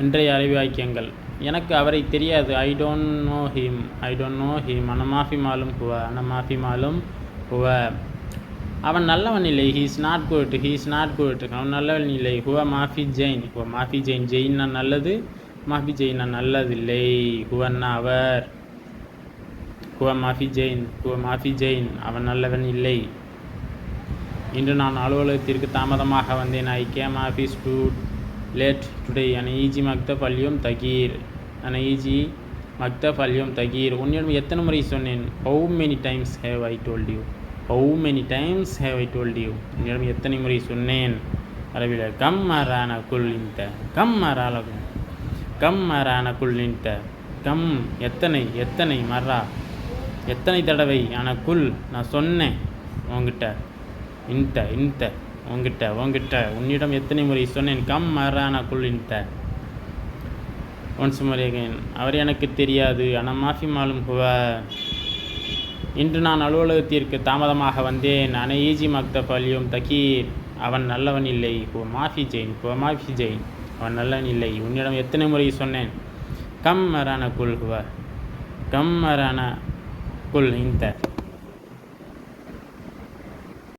இன்றைய அறிவாக்கியங்கள். எனக்கு அவரை தெரியாது. ஐ டோன்ட் நோ ஹிம் அன மாஃபி மாலும் ஹுவ. அவன் நல்லவன் இல்லை. He is not good. அவன் நல்லவன் இல்லை. ஹுவ மாஃபி ஜெயின். ஜெயின்னா நல்லது, மாஃபி ஜெயின்னா நல்லதில்லை. ஹுவன்னா அவர். ஹுவ மாஃபி ஜெயின் அவன் நல்லவன் இல்லை. இன்று நான் அலுவலகத்திற்கு தாமதமாக வந்தேன். I came office too late today. அனஈஜி மக்தப் அல்யோம் தகீர். உன்னிடம் எத்தனை முறை சொன்னேன்? How many times have I told you. உன்னிடம் எத்தனை முறை சொன்னேன்? அரபியில் கம் மரான குல் நின்ட. கம் எத்தனை மர்ரா எத்தனை தடவை. குல் நான் சொன்னேன் உங்ககிட்ட. இன்ட உங்ககிட்ட உன்னிடம் எத்தனை முறை சொன்னேன்? கம் மரான குல் இன்ட. Once more again. அவர் எனக்கு தெரியாது. அன மாஃபி மாலும் ஹுவ. இன்று நான் அலுவலகத்திற்கு தாமதமாக வந்தேன். அன ஈஜி மக்தப் அல்யோம் தகீர். அவன் நல்லவன் இல்லை. ஹுவ மாஃபி ஜெயின் அவன் நல்லவன் இல்லை. உன்னிடம் எத்தனை முறை சொன்னேன்? கம் மரான குல் இன்த.